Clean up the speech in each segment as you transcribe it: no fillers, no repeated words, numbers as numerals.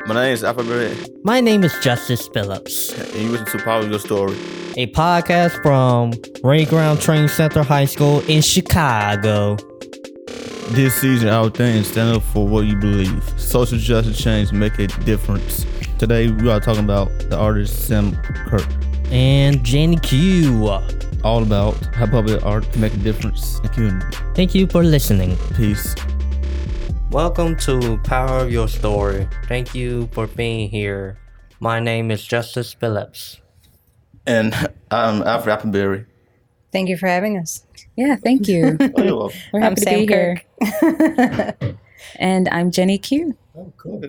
My name is Alfred. My name is Justus Phillips. And you listen to Power Your Story, a podcast from Rayground Training Center High School in Chicago. This season, our thing is stand up for what you believe. Social justice change make a difference. Today, we are talking about the artist Sam Kirk and Jenny Q. All about how public art can make a difference in the community. Thank you for listening. Peace. Welcome to Power of Your Story. Thank you for being here. My name is Justus Phillips. And I'm Alfred and Thank you for having us. Yeah, thank you. Oh, you're welcome. We're happy to be here. And I'm Jenny Q. Oh, cool.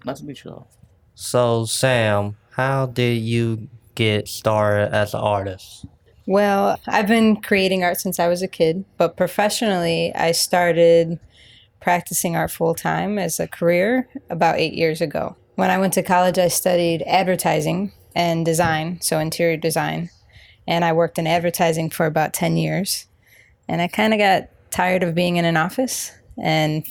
Nice to meet you all. So, Sam, how did you get started as an artist? Well, I've been creating art since I was a kid, but professionally, I started practicing art full-time as a career about 8 years ago. When I went to college, I studied advertising and design, so interior design. And I worked in advertising for about 10 years. And I kind of got tired of being in an office. And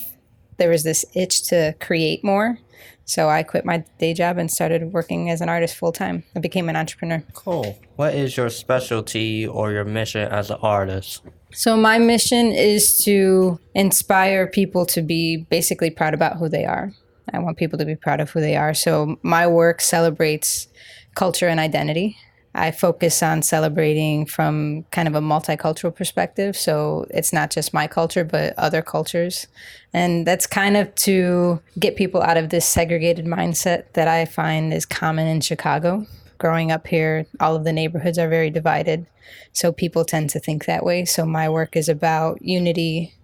there was this itch to create more. So I quit my day job and started working as an artist full-time. I became an entrepreneur. Cool. What is your specialty or your mission as an artist? So my mission is to inspire people to be basically proud about who they are. I want people to be proud of who they are. So my work celebrates culture and identity. I focus on celebrating from kind of a multicultural perspective. So it's not just my culture, but other cultures. And that's kind of to get people out of this segregated mindset that I find is common in Chicago. Growing up here, all of the neighborhoods are very divided. So people tend to think that way. So my work is about unity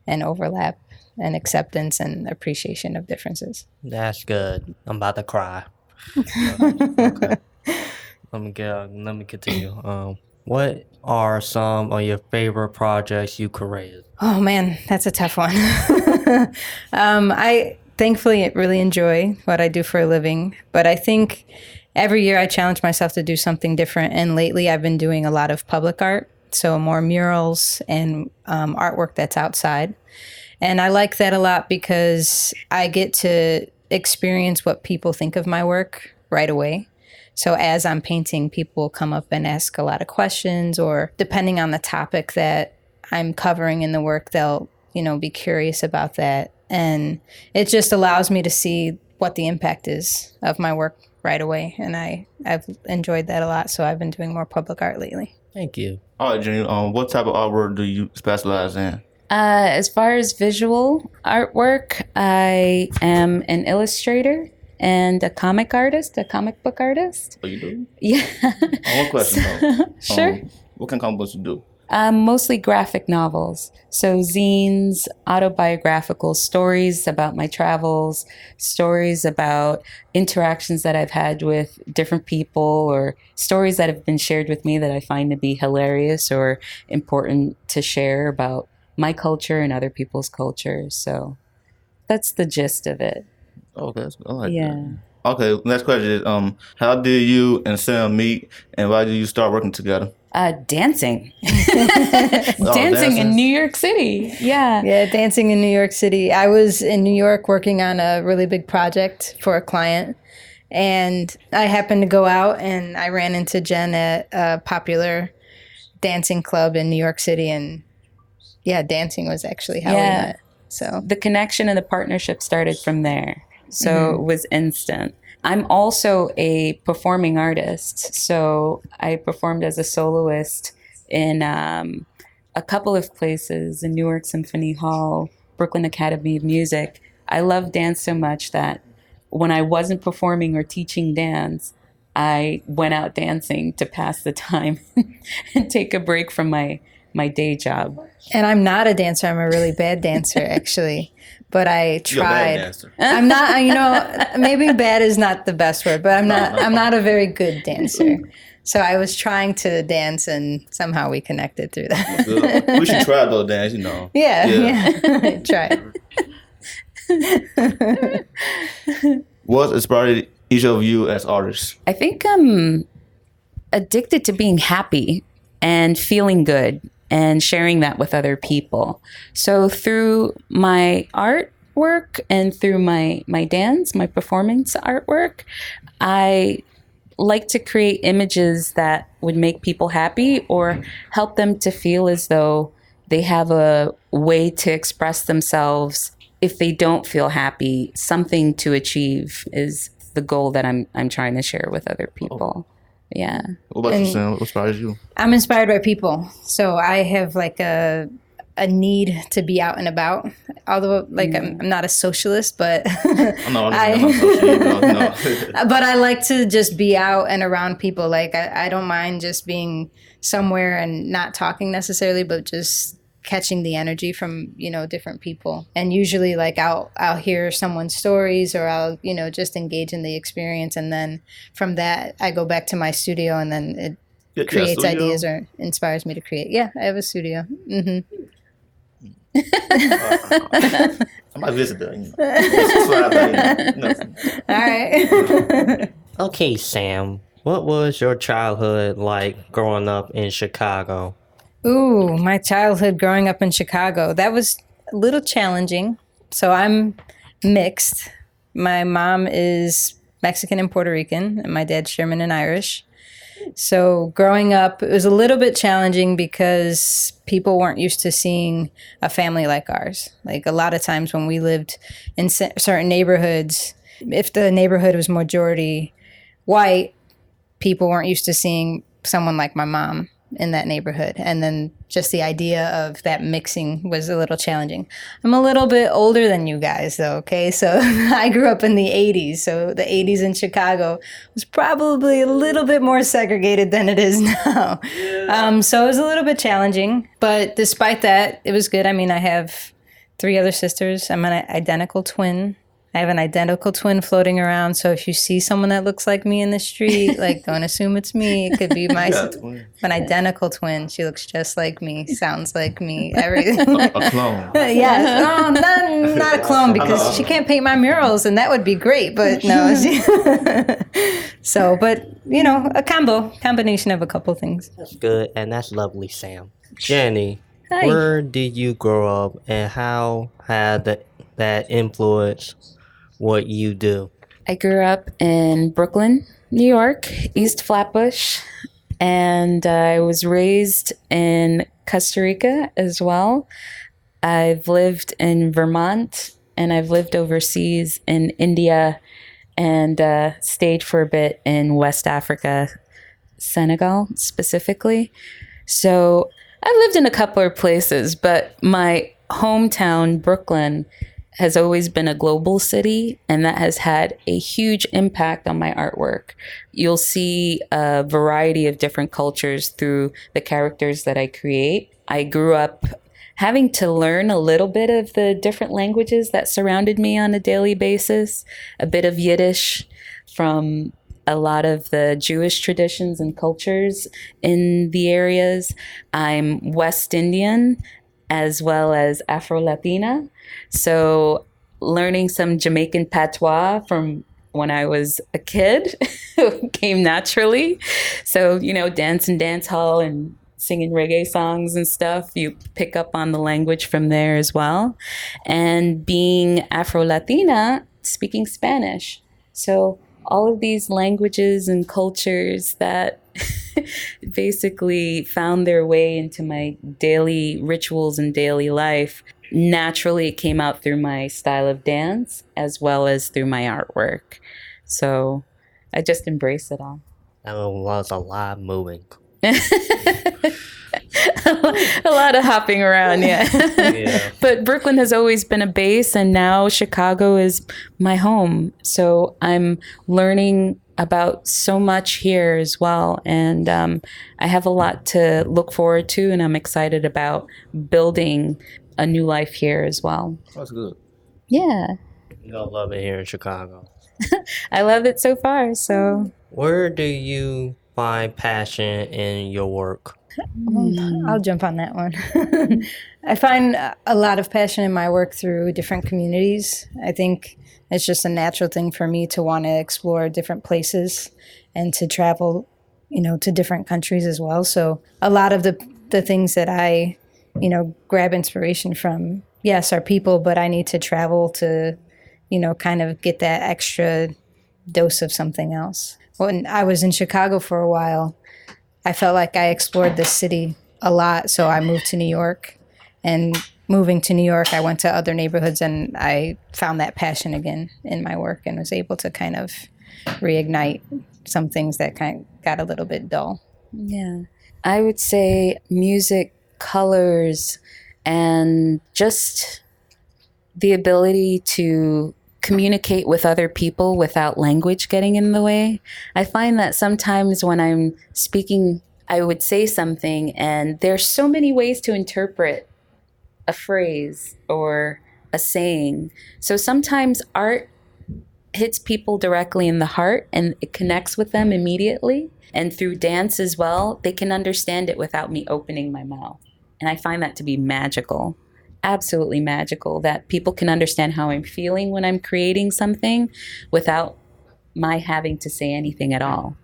and overlap and acceptance and appreciation of differences. That's good. I'm about to cry. Okay. Let me continue. What are some of your favorite projects you created? Oh man, that's a tough one. I thankfully really enjoy what I do for a living, but I think every year I challenge myself to do something different. And lately I've been doing a lot of public art, so more murals and artwork that's outside. And I like that a lot because I get to experience what people think of my work right away. So as I'm painting, people come up and ask a lot of questions, or depending on the topic that I'm covering in the work, they'll, be curious about that. And it just allows me to see what the impact is of my work right away. And I've enjoyed that a lot. So I've been doing more public art lately. Thank you. All right, Jenny, what type of artwork do you specialize in? As far as visual artwork, I am an illustrator and a comic book artist. Oh, you do? Yeah. One question, though. Sure. What kind of comic books you do? Mostly graphic novels. So zines, autobiographical stories about my travels, stories about interactions that I've had with different people, or stories that have been shared with me that I find to be hilarious or important to share about my culture and other people's cultures. So that's the gist of it. Okay, I like Yeah. that. Okay, next question is, how did you and Sam meet, and why did you start working together? Dancing. Oh, dancing in New York City. Yeah. Yeah, dancing in New York City. I was in New York working on a really big project for a client. And I happened to go out and I ran into Jen at a popular dancing club in New York City. And yeah, dancing was actually how we met. So the connection and the partnership started from there. So It was instant. I'm also a performing artist. So I performed as a soloist in a couple of places, in Newark Symphony Hall, Brooklyn Academy of Music. I love dance so much that when I wasn't performing or teaching dance, I went out dancing to pass the time and take a break from my day job. And I'm not a dancer. I'm a really bad dancer, actually. But I tried. You're a bad dancer. I'm not, maybe bad is not the best word, but I'm not a very good dancer. So I was trying to dance and somehow we connected through that. Good. We should try though, dance, Yeah. Try it. What inspired each of you as artists? I think I'm addicted to being happy and feeling good and sharing that with other people. So through my art, artwork and through my dance, my performance artwork, I like to create images that would make people happy or help them to feel as though they have a way to express themselves. If they don't feel happy, something to achieve is the goal that I'm trying to share with other people. Yeah. What about you, Sam? What inspires you? I'm inspired by people. So I have like a need to be out and about. Although like I'm not a socialist, but I'm not social either, no. but I like to just be out and around people. Like I don't mind just being somewhere and not talking necessarily, but just catching the energy from, different people. And usually like I'll hear someone's stories, or I'll, just engage in the experience. And then from that, I go back to my studio, and then it creates ideas or inspires me to create. Yeah, I have a studio. Mm-hmm. I might visit there. All right. Okay, Sam. What was your childhood like growing up in Chicago? Ooh, my childhood growing up in Chicago. That was a little challenging. So I'm mixed. My mom is Mexican and Puerto Rican, and my dad's German and Irish. So growing up, it was a little bit challenging because people weren't used to seeing a family like ours. Like a lot of times when we lived in certain neighborhoods, if the neighborhood was majority white, people weren't used to seeing someone like my mom in that neighborhood. And then just the idea of that mixing was a little challenging. I'm a little bit older than you guys though, okay? So I grew up in the 80s. So the 80s in Chicago was probably a little bit more segregated than it is now. So it was a little bit challenging. But despite that, it was good. I mean, I have 3 other sisters. I'm an identical twin. I have an identical twin floating around. So if you see someone that looks like me in the street, like don't assume it's me. It could be an identical twin. She looks just like me, sounds like me, everything. A clone. Yes. No, not a clone, because she can't paint my murals, and that would be great. But no. So, but a combination of a couple things. That's good, and that's lovely, Sam. Jenny, Hi. where did you grow up, and how had that influenced what you do? I grew up in Brooklyn, New York, East Flatbush, and I was raised in Costa Rica as well. I've lived in Vermont, and I've lived overseas in India, and stayed for a bit in West Africa, Senegal specifically. So I've lived in a couple of places, but my hometown, Brooklyn, has always been a global city, and that has had a huge impact on my artwork. You'll see a variety of different cultures through the characters that I create. I grew up having to learn a little bit of the different languages that surrounded me on a daily basis, a bit of Yiddish from a lot of the Jewish traditions and cultures in the areas. I'm West Indian as well as Afro-Latina. So learning some Jamaican patois from when I was a kid came naturally. So, dance and dance hall and singing reggae songs and stuff, you pick up on the language from there as well. And being Afro-Latina, speaking Spanish. So all of these languages and cultures that basically found their way into my daily rituals and daily life. Naturally, it came out through my style of dance as well as through my artwork. So I just embrace it all. That was a lot moving. A lot of hopping around, yeah. But Brooklyn has always been a base, and now Chicago is my home. So I'm learning about so much here as well. And I have a lot to look forward to, and I'm excited about building a new life here as well. That's good. Yeah. You'll love it here in Chicago. I love it so far. So where do you find passion in your work? I'll jump on that one. I find a lot of passion in my work through different communities. I think it's just a natural thing for me to want to explore different places and to travel, to different countries as well. So a lot of the things that I, grab inspiration from yes, are people, but I need to travel to, kind of get that extra dose of something else. When I was in Chicago for a while, I felt like I explored this city a lot. So I moved to New York, and moving to New York, I went to other neighborhoods and I found that passion again in my work and was able to kind of reignite some things that kind of got a little bit dull. Yeah. I would say music, colors, and just the ability to communicate with other people without language getting in the way. I find that sometimes when I'm speaking, I would say something and there's so many ways to interpret a phrase or a saying. So sometimes art hits people directly in the heart and it connects with them immediately. And through dance as well, they can understand it without me opening my mouth. And I find that to be magical, absolutely magical, that people can understand how I'm feeling when I'm creating something without my having to say anything at all.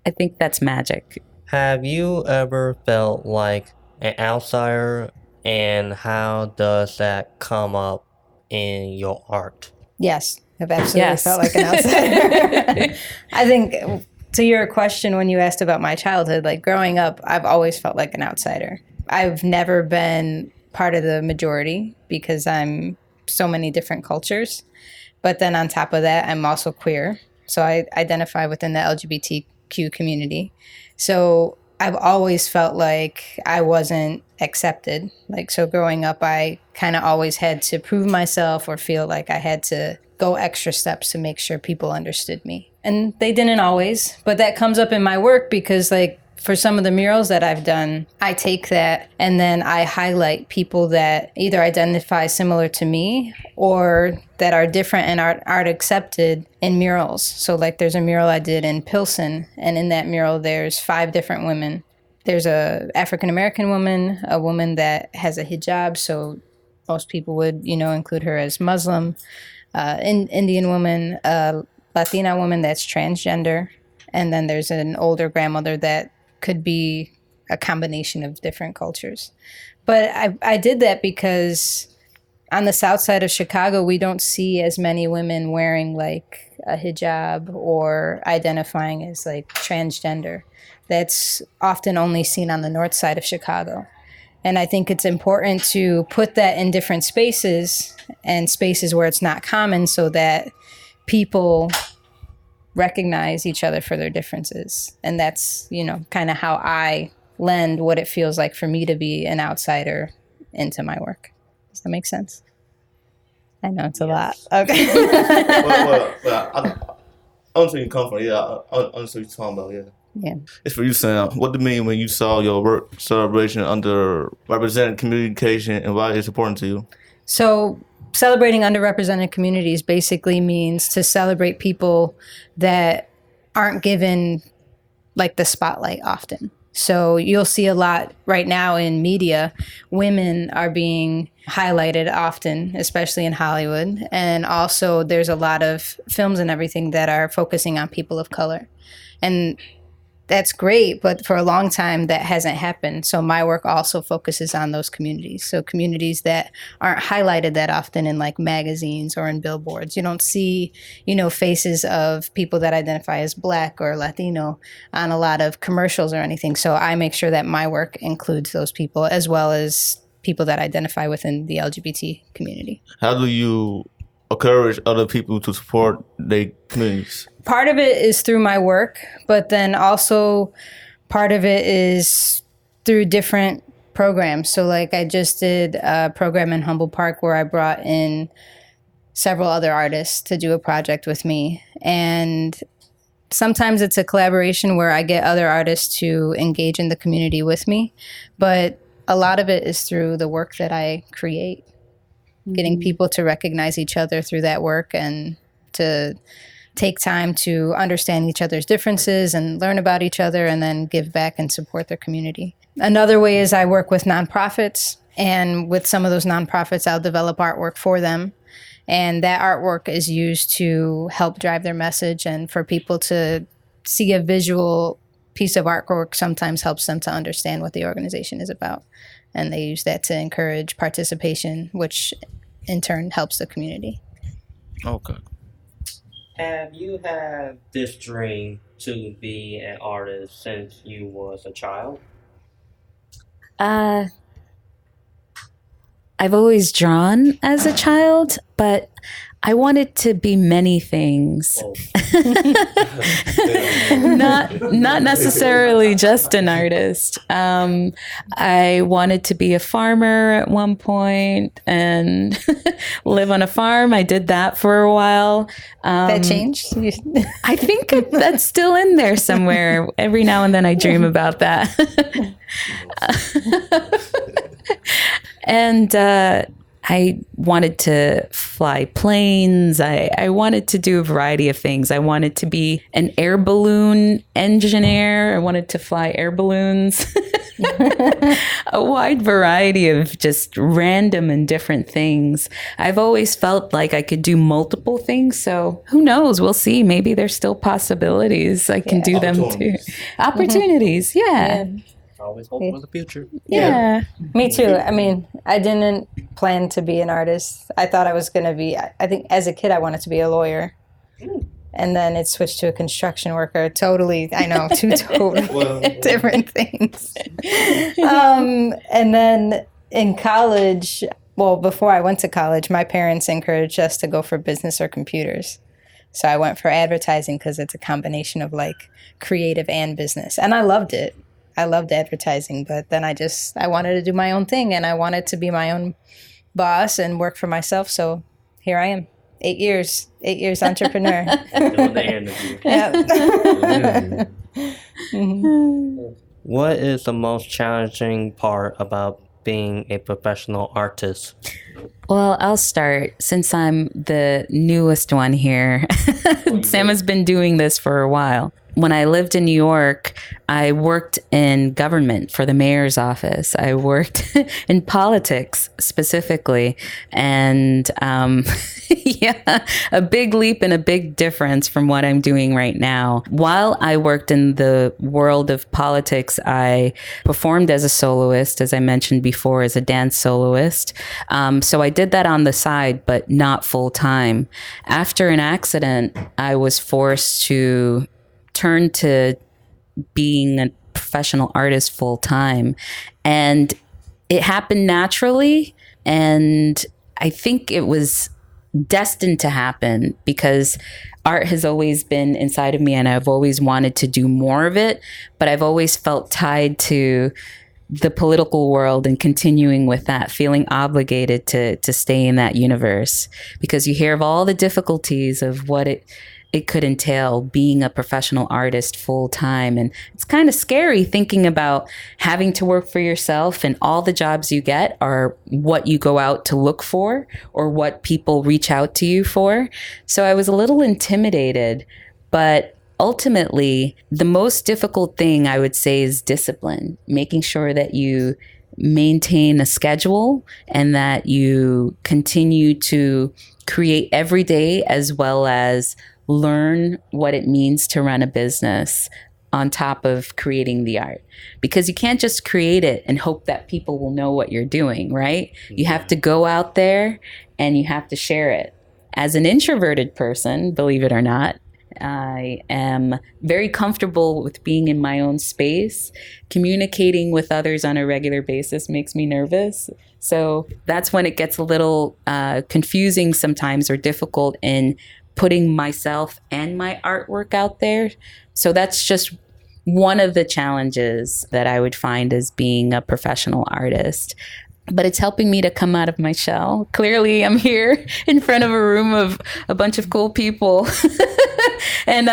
I think that's magic. Have you ever felt like an outsider, and how does that come up in your art? Yes, I've absolutely felt like an outsider. I think to your question when you asked about my childhood, like growing up, I've always felt like an outsider. I've never been part of the majority because I'm so many different cultures. But then on top of that, I'm also queer. So I identify within the LGBTQ community. So I've always felt like I wasn't accepted. Like, so growing up, I kind of always had to prove myself or feel like I had to go extra steps to make sure people understood me. And they didn't always, but that comes up in my work because like for some of the murals that I've done, I take that and then I highlight people that either identify similar to me or that are different and aren't accepted in murals. So like there's a mural I did in Pilsen, and in that mural there's 5 different women. There's a African-American woman, a woman that has a hijab, so most people would, include her as Muslim, Indian woman, a Latina woman that's transgender, and then there's an older grandmother that could be a combination of different cultures. But I did that because on the south side of Chicago, we don't see as many women wearing like a hijab or identifying as like transgender. That's often only seen on the north side of Chicago. And I think it's important to put that in different spaces and spaces where it's not common so that people recognize each other for their differences. And that's, kind of how I lend what it feels like for me to be an outsider into my work. Does that make sense? I know it's a lot. Okay. I don't think you come from. Yeah, I understand what you're talking about. Yeah. Yeah. It's for you, Sam. What do you mean when you saw your work celebration underrepresented communication, and why it's important to you? So celebrating underrepresented communities basically means to celebrate people that aren't given like the spotlight often. So you'll see a lot right now in media, women are being highlighted often, especially in Hollywood. And also there's a lot of films and everything that are focusing on people of color. And that's great, but for a long time that hasn't happened. So my work also focuses on those communities. So communities that aren't highlighted that often in like magazines or in billboards. You don't see, faces of people that identify as Black or Latino on a lot of commercials or anything. So I make sure that my work includes those people as well as people that identify within the LGBT community. How do you encourage other people to support their communities? Part of it is through my work, but then also part of it is through different programs. So like I just did a program in Humboldt Park where I brought in several other artists to do a project with me. And sometimes it's a collaboration where I get other artists to engage in the community with me. But a lot of it is through the work that I create, getting people to recognize each other through that work and to take time to understand each other's differences and learn about each other and then give back and support their community. Another way is I work with nonprofits, and with some of those nonprofits, I'll develop artwork for them. And that artwork is used to help drive their message and for people to see a visual piece of artwork sometimes helps them to understand what the organization is about. And they use that to encourage participation, which in turn helps the community. Okay. Have you had this dream to be an artist since you was a child? I've always drawn as a child, but I wanted to be many things. Oh. Not necessarily just an artist. I wanted to be a farmer at one point and live on a farm. I did that for a while. That changed? I think that's still in there somewhere. Every now and then I dream about that. And I wanted to fly planes. I wanted to do a variety of things. I wanted to be an air balloon engineer. I wanted to fly air balloons. A wide variety of just random and different things. I've always felt like I could do multiple things. So who knows? We'll see. Maybe there's still possibilities. I can do them too. Opportunities. Yeah. Always hope for the future. Yeah. Me too. I mean, I didn't plan to be an artist. I thought I was going to be, I think as a kid, I wanted to be a lawyer. And then it switched to a construction worker. Totally, I know, two totally different things. And then in college, well, before I went to college, my parents encouraged us to go for business or computers. So I went for advertising because it's a combination of like creative and business. And I loved it. I loved advertising, but then I wanted to do my own thing and I wanted to be my own boss and work for myself. So here I am, 8 years entrepreneur. Doing the interview. Yeah. What is the most challenging part about being a professional artist? Well, I'll start since I'm the newest one here. Sam has been doing this for a while. When I lived in New York, I worked in government for the mayor's office. I worked in politics specifically. And yeah, a big leap and a big difference from what I'm doing right now. While I worked in the world of politics, I performed as a soloist, as I mentioned before, as a dance soloist. So I did that on the side, but not full time. After an accident, I was forced to turn to being a professional artist full time. And it happened naturally. And I think it was destined to happen because art has always been inside of me and I've always wanted to do more of it. But I've always felt tied to the political world and continuing with that, feeling obligated to stay in that universe because you hear of all the difficulties of what it could entail being a professional artist full time. And it's kind of scary thinking about having to work for yourself and all the jobs you get are what you go out to look for or what people reach out to you for. So I was a little intimidated, but ultimately the most difficult thing I would say is discipline, making sure that you maintain a schedule and that you continue to create every day as well as learn what it means to run a business on top of creating the art. Because you can't just create it and hope that people will know what you're doing, right? You have to go out there and you have to share it. As an introverted person, believe it or not, I am very comfortable with being in my own space. Communicating with others on a regular basis makes me nervous. So that's when it gets a little confusing sometimes or difficult in putting myself and my artwork out there. So that's just one of the challenges that I would find as being a professional artist. But it's helping me to come out of my shell. Clearly, I'm here in front of a room of a bunch of cool people. And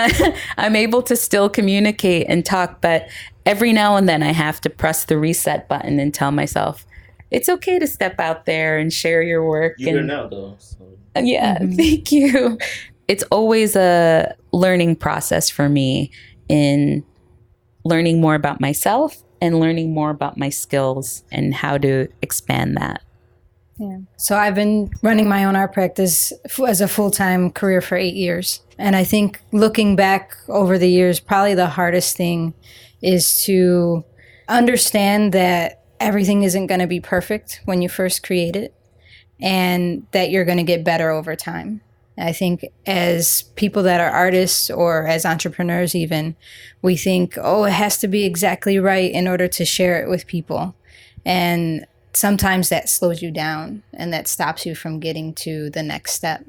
I'm able to still communicate and talk. But every now and then I have to press the reset button and tell myself, it's okay to step out there and share your work. You're now, though. So. Yeah, thank you. It's always a learning process for me in learning more about myself and learning more about my skills and how to expand that. Yeah. So I've been running my own art practice as a full-time career for 8 years. And I think looking back over the years, probably the hardest thing is to understand that everything isn't going to be perfect when you first create it, and that you're going to get better over time. I think as people that are artists or as entrepreneurs even, we think, oh, it has to be exactly right in order to share it with people. And sometimes that slows you down and that stops you from getting to the next step.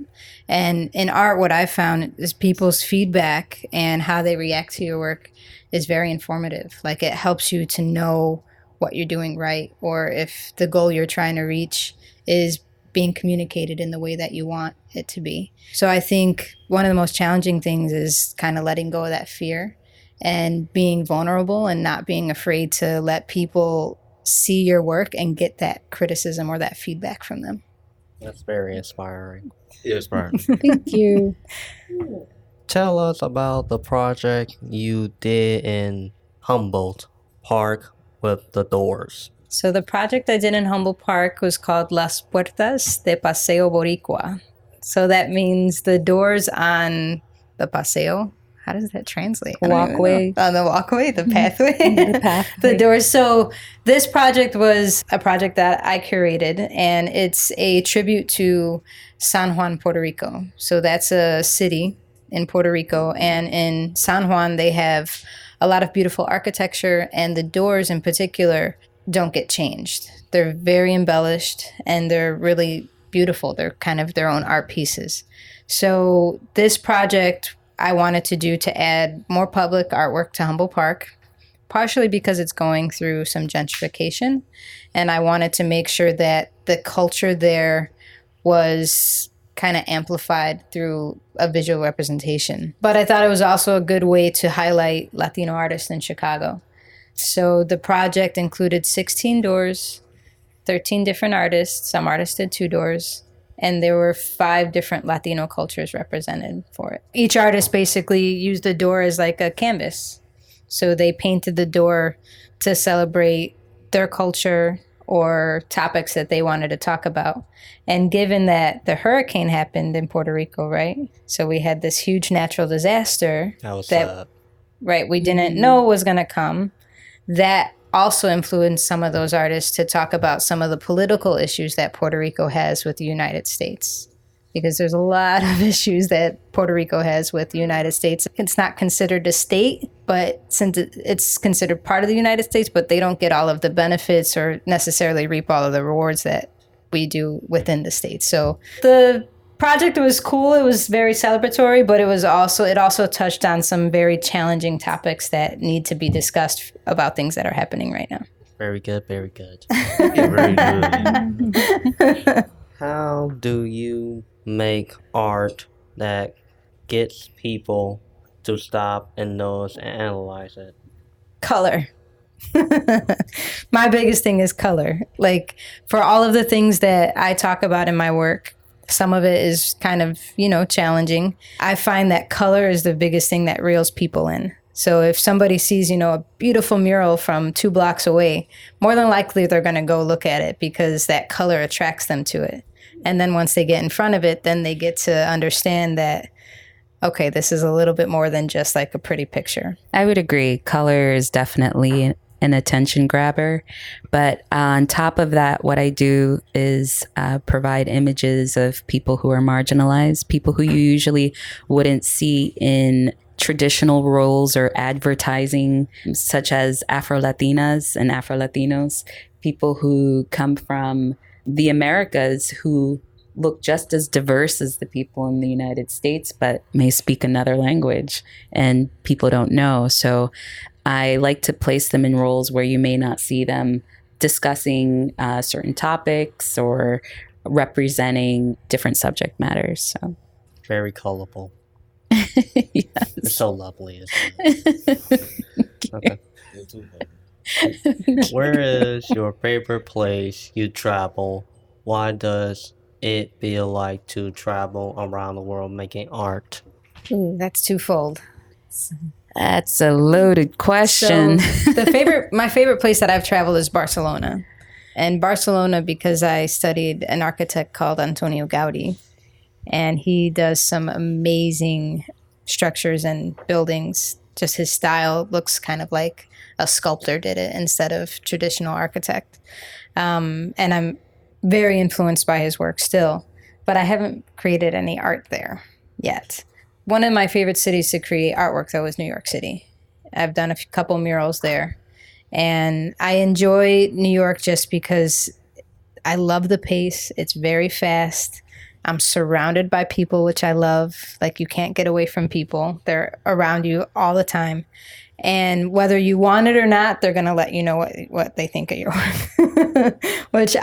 And in art, what I've found is people's feedback and how they react to your work is very informative. Like, it helps you to know what you're doing right, or if the goal you're trying to reach is being communicated in the way that you want it to be. So I think one of the most challenging things is kind of letting go of that fear and being vulnerable and not being afraid to let people see your work and get that criticism or that feedback from them. That's very inspiring. Yeah, inspiring. Thank you. Tell us about the project you did in Humboldt Park with the doors. So the project I did in Humboldt Park was called Las Puertas de Paseo Boricua. So that means the doors on the paseo. How does that translate? Walkway. On the walkway, the pathway. The pathway. The doors. So this project was a project that I curated, and it's a tribute to San Juan, Puerto Rico. So that's a city in Puerto Rico. And in San Juan, they have a lot of beautiful architecture, and the doors in particular don't get changed. They're very embellished, and they're really beautiful. They're kind of their own art pieces. So this project I wanted to do to add more public artwork to Humboldt Park, partially because it's going through some gentrification, and I wanted to make sure that the culture there was kind of amplified through a visual representation. But I thought it was also a good way to highlight Latino artists in Chicago. So the project included 16 doors, 13 different artists. Some artists did 2 doors, and there were 5 different Latino cultures represented for it. Each artist basically used the door as like a canvas. So they painted the door to celebrate their culture or topics that they wanted to talk about. And given that the hurricane happened in Puerto Rico, right? So we had this huge natural disaster That right, we didn't know was going to come. That also influenced some of those artists to talk about some of the political issues that Puerto Rico has with the United States. Because there's a lot of issues that Puerto Rico has with the United States. It's not considered a state, but since it's considered part of the United States, but they don't get all of the benefits or necessarily reap all of the rewards that we do within the state. So the project was cool. It was very celebratory, but it also touched on some very challenging topics that need to be discussed about things that are happening right now. very good, very good. Yeah, very good. How do you make art that gets people to stop and notice and analyze it? Color. My biggest thing is color. Like, for all of the things that I talk about in my work, some of it is kind of, challenging. I find that color is the biggest thing that reels people in. So if somebody sees, a beautiful mural from 2 blocks away, more than likely they're going to go look at it because that color attracts them to it. And then once they get in front of it, then they get to understand that, okay, this is a little bit more than just like a pretty picture. I would agree. Color is definitely an attention grabber. But on top of that, what I do is provide images of people who are marginalized, people who you usually wouldn't see in traditional roles or advertising, such as Afro-Latinas and Afro-Latinos, people who come from the Americas who look just as diverse as the people in the United States, but may speak another language and people don't know. So I like to place them in roles where you may not see them discussing certain topics or representing different subject matters. So Very colorful. yes. It's so lovely, isn't it? Okay. Where is your favorite place you travel? Why does it feel like to travel around the world making art? Ooh, that's twofold. That's a loaded question. So my favorite place that I've traveled is Barcelona. And Barcelona because I studied an architect called Antonio Gaudi. And he does some amazing structures and buildings Just his style looks kind of like a sculptor did it instead of traditional architect. And I'm very influenced by his work still, but I haven't created any art there yet. One of my favorite cities to create artwork, though, is New York City. I've done a couple murals there. And I enjoy New York just because I love the pace. It's very fast. I'm surrounded by people, which I love. Like, you can't get away from people. They're around you all the time. And whether you want it or not, they're going to let you know what they think of your work, which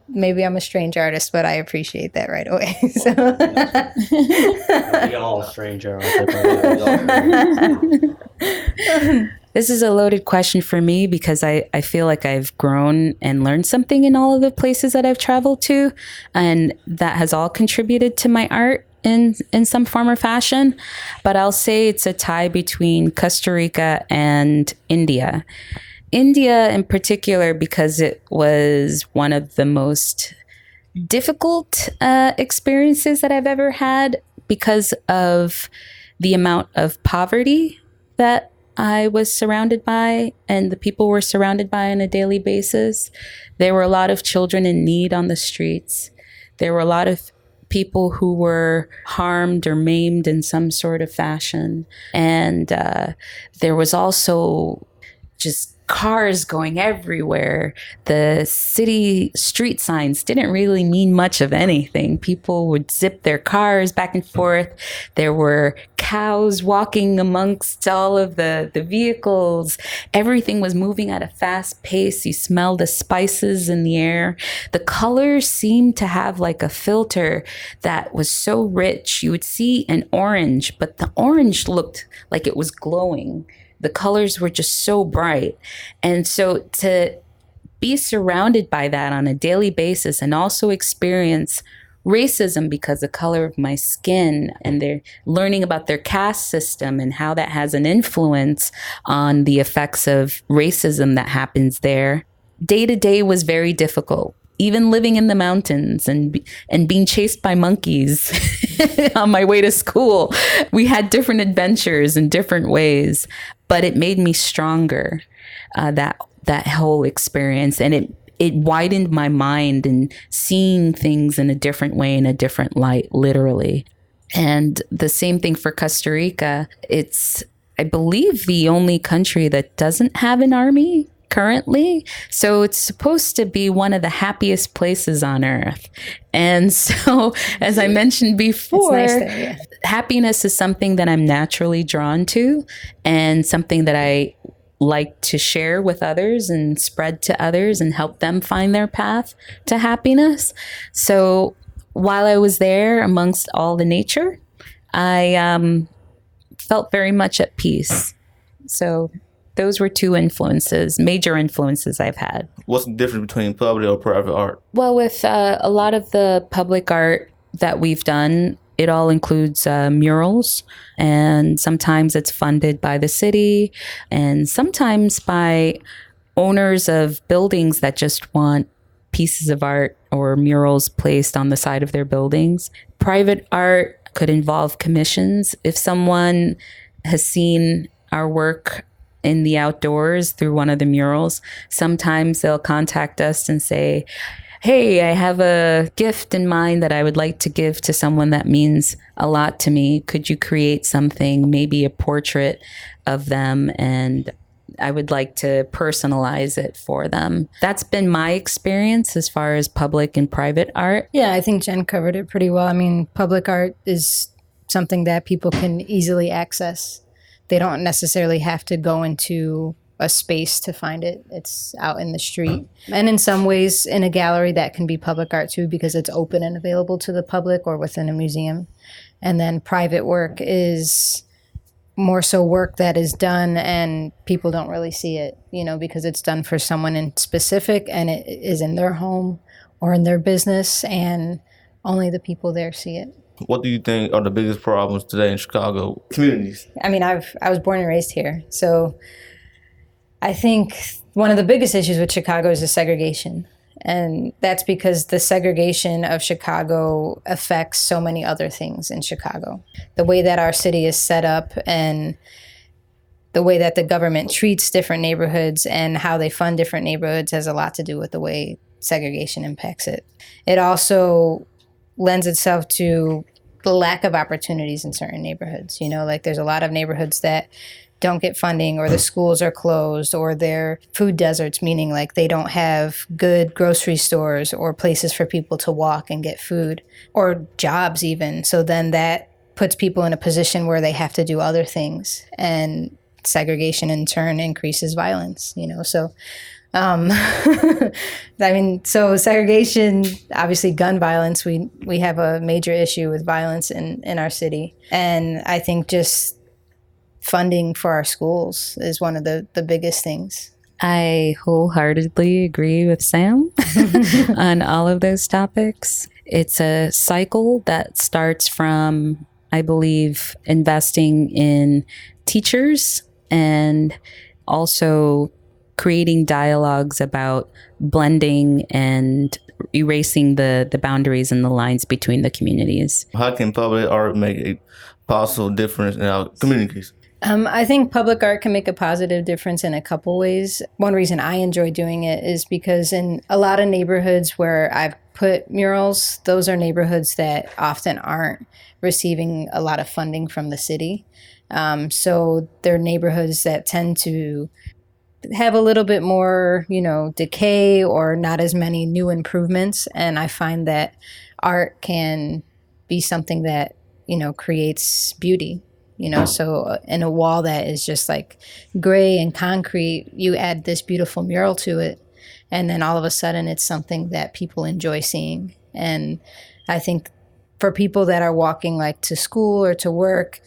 maybe I'm a strange artist, but I appreciate that right away. We all strange artists. This is a loaded question for me because I feel like I've grown and learned something in all of the places that I've traveled to. And that has all contributed to my art in some form or fashion. But I'll say it's a tie between Costa Rica and India. India in particular, because it was one of the most difficult experiences that I've ever had because of the amount of poverty that I was surrounded by and the people were surrounded by on a daily basis. There were a lot of children in need on the streets. There were a lot of people who were harmed or maimed in some sort of fashion. And there was also just cars going everywhere. The city street signs didn't really mean much of anything. People would zip their cars back and forth. There were cows walking amongst all of the vehicles. Everything was moving at a fast pace. You smell the spices in the air. The colors seemed to have like a filter that was so rich. You would see an orange, but the orange looked like it was glowing. The colors were just so bright. And so to be surrounded by that on a daily basis and also experience racism because the color of my skin, and they're learning about their caste system and how that has an influence on the effects of racism that happens there. Day to day was very difficult. Even living in the mountains and being chased by monkeys on my way to school. We had different adventures in different ways, but it made me stronger, that whole experience. And it widened my mind and seeing things in a different way, in a different light, literally. And the same thing for Costa Rica. It's, I believe, the only country that doesn't have an army currently. So it's supposed to be one of the happiest places on earth. And so, as I mentioned before, it's nice there, yeah. Happiness is something that I'm naturally drawn to and something that I like to share with others and spread to others and help them find their path to happiness. So while I was there amongst all the nature, I felt very much at peace. So those were two major influences I've had. What's the difference between public or private art? Well, with a lot of the public art that we've done, it all includes murals, and sometimes it's funded by the city, and sometimes by owners of buildings that just want pieces of art or murals placed on the side of their buildings. Private art could involve commissions. If someone has seen our work in the outdoors through one of the murals, sometimes they'll contact us and say, hey, I have a gift in mind that I would like to give to someone that means a lot to me. Could you create something, maybe a portrait of them, and I would like to personalize it for them. That's been my experience as far as public and private art. Yeah, I think Jen covered it pretty well. I mean, public art is something that people can easily access. They don't necessarily have to go into a space to find it. It's out in the street. And in some ways, in a gallery, that can be public art too, because it's open and available to the public or within a museum. And then private work is more so work that is done and people don't really see it, because it's done for someone in specific and it is in their home or in their business and only the people there see it. What do you think are the biggest problems today in Chicago communities? I mean, I was born and raised here. So I think one of the biggest issues with Chicago is the segregation. And that's because the segregation of Chicago affects so many other things in Chicago. The way that our city is set up and the way that the government treats different neighborhoods and how they fund different neighborhoods has a lot to do with the way segregation impacts it. It also lends itself to the lack of opportunities in certain neighborhoods. Like there's a lot of neighborhoods that don't get funding, or the schools are closed, or they're food deserts, meaning like they don't have good grocery stores or places for people to walk and get food, or jobs even. So then that puts people in a position where they have to do other things, and segregation in turn increases violence, so so segregation, obviously gun violence, we have a major issue with violence in our city. And I think just funding for our schools is one of the biggest things. I wholeheartedly agree with Sam on all of those topics. It's a cycle that starts from, I believe, investing in teachers and also creating dialogues about blending and erasing the boundaries and the lines between the communities. How can public art make a possible difference in our communities? I think public art can make a positive difference in a couple ways. One reason I enjoy doing it is because in a lot of neighborhoods where I've put murals, those are neighborhoods that often aren't receiving a lot of funding from the city. So they're neighborhoods that tend to have a little bit more, decay or not as many new improvements. And I find that art can be something that, creates beauty. So in a wall that is just like gray and concrete, you add this beautiful mural to it, and then all of a sudden it's something that people enjoy seeing. And I think for people that are walking like to school or to work,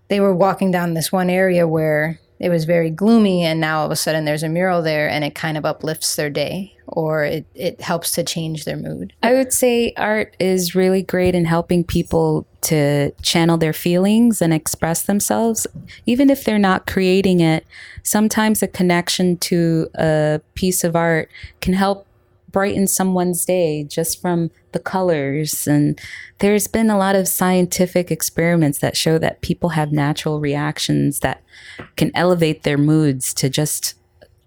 they were walking down this one area where it was very gloomy, and now all of a sudden there's a mural there and it kind of uplifts their day, or it helps to change their mood. I would say art is really great in helping people to channel their feelings and express themselves. Even if they're not creating it, sometimes a connection to a piece of art can help brighten someone's day just from the colors. And there's been a lot of scientific experiments that show that people have natural reactions that can elevate their moods to just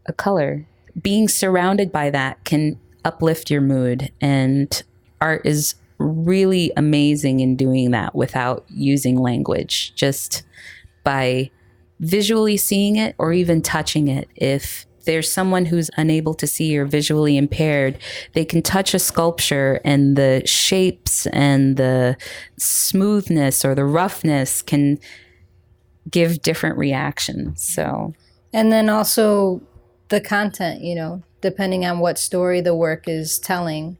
a color. Being surrounded by that can uplift your mood, and art is really amazing in doing that without using language, just by visually seeing it or even touching it. If there's someone who's unable to see or visually impaired, they can touch a sculpture and the shapes and the smoothness or the roughness can give different reactions. So, and then also the content, depending on what story the work is telling,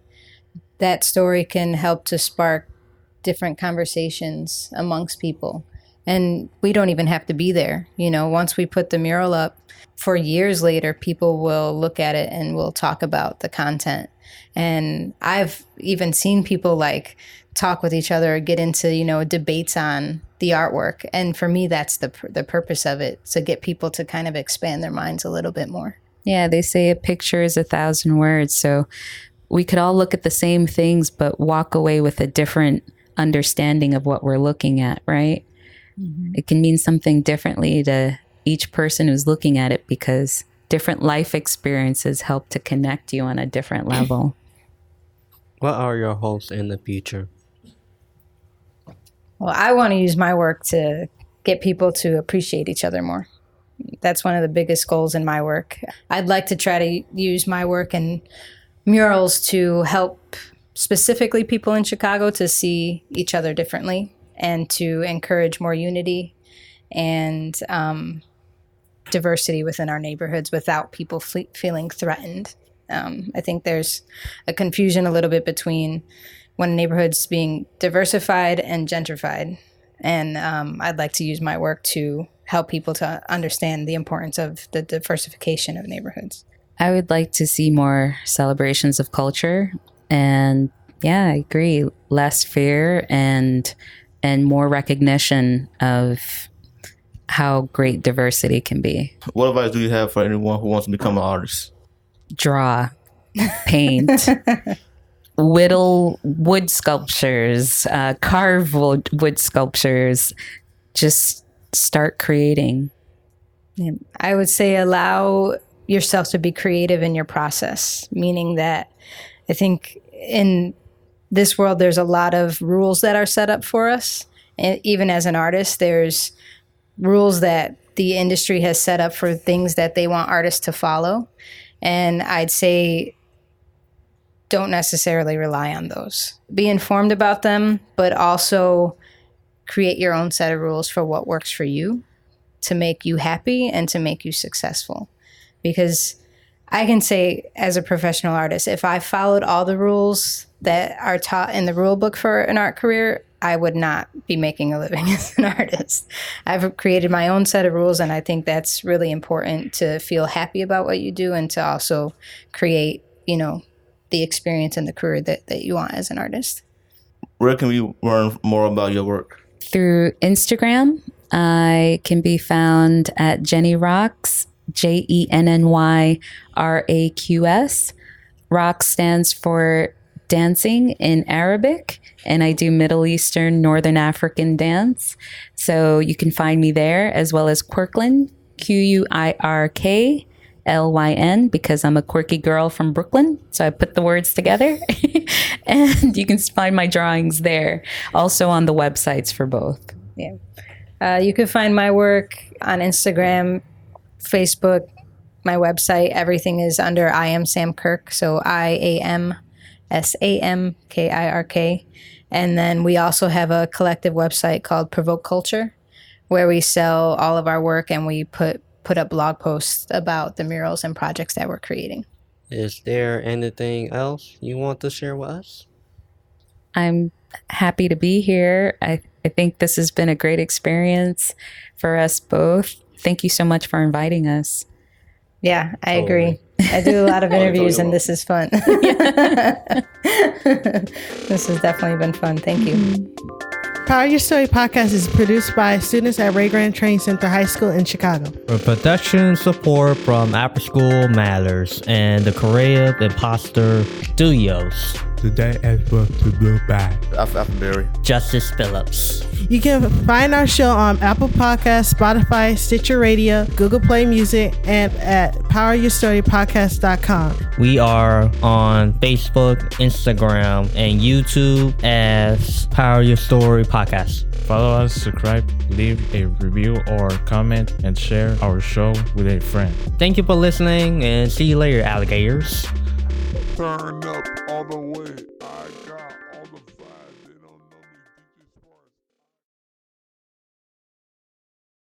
that story can help to spark different conversations amongst people. And we don't even have to be there. Once we put the mural up, for years later, people will look at it and will talk about the content. And I've even seen people like talk with each other, get into, debates on the artwork. And for me, that's the purpose of it, to get people to kind of expand their minds a little bit more. Yeah, they say a picture is 1,000 words. So we could all look at the same things, but walk away with a different understanding of what we're looking at, right? Mm-hmm. It can mean something differently to each person who's looking at it, because different life experiences help to connect you on a different level. What are your hopes in the future? Well, I want to use my work to get people to appreciate each other more. That's one of the biggest goals in my work. I'd like to try to use my work and murals to help specifically people in Chicago to see each other differently and to encourage more unity and diversity within our neighborhoods without people feeling threatened. I think there's a confusion a little bit between when a neighborhood's being diversified and gentrified. And I'd like to use my work to help people to understand the importance of the diversification of neighborhoods. I would like to see more celebrations of culture, and yeah, I agree. Less fear and more recognition of how great diversity can be. What advice do you have for anyone who wants to become an artist? Draw, paint, whittle wood sculptures, carve wood sculptures. Just start creating. Yeah. I would say allow yourself to be creative in your process, meaning that I think in this world, there's a lot of rules that are set up for us. And even as an artist, there's rules that the industry has set up for things that they want artists to follow. And I'd say don't necessarily rely on those. Be informed about them, but also create your own set of rules for what works for you to make you happy and to make you successful. Because I can say as a professional artist, if I followed all the rules that are taught in the rule book for an art career, I would not be making a living as an artist. I've created my own set of rules, and I think that's really important to feel happy about what you do and to also create, the experience and the career that you want as an artist. Where can we learn more about your work? Through Instagram, I can be found at Jenny Rocks, JENNYRAQS. Rocks stands for dancing in Arabic, and I do Middle Eastern, Northern African dance. So you can find me there, as well as Quirklyn, QUIRKLYN, because I'm a quirky girl from Brooklyn. So I put the words together. And you can find my drawings there, also on the websites for both. Yeah. You can find my work on Instagram, Facebook, my website. Everything is under I Am Sam Kirk. So IAMSAMKIRK. And then we also have a collective website called Provoke Culture, where we sell all of our work and we put up blog posts about the murals and projects that we're creating. Is there anything else you want to share with us? I'm happy to be here. I think this has been a great experience for us both. Thank you so much for inviting us. Yeah, I agree. I do a lot of interviews and this is fun. This has definitely been fun. Thank you. Power Your Story podcast is produced by students at Ray Grant Training Center High School in Chicago. For production support from After School Matters and the Creative Imposter Studios. Today is supposed to go back. Alfred Justice Phillips. You can find our show on Apple Podcasts, Spotify, Stitcher Radio, Google Play Music, and at poweryourstorypodcast.com. We are on Facebook, Instagram, and YouTube as Power Your Story Podcast. Follow us, subscribe, leave a review or comment, and share our show with a friend. Thank you for listening, and see you later, alligators. Turn up all the way. I got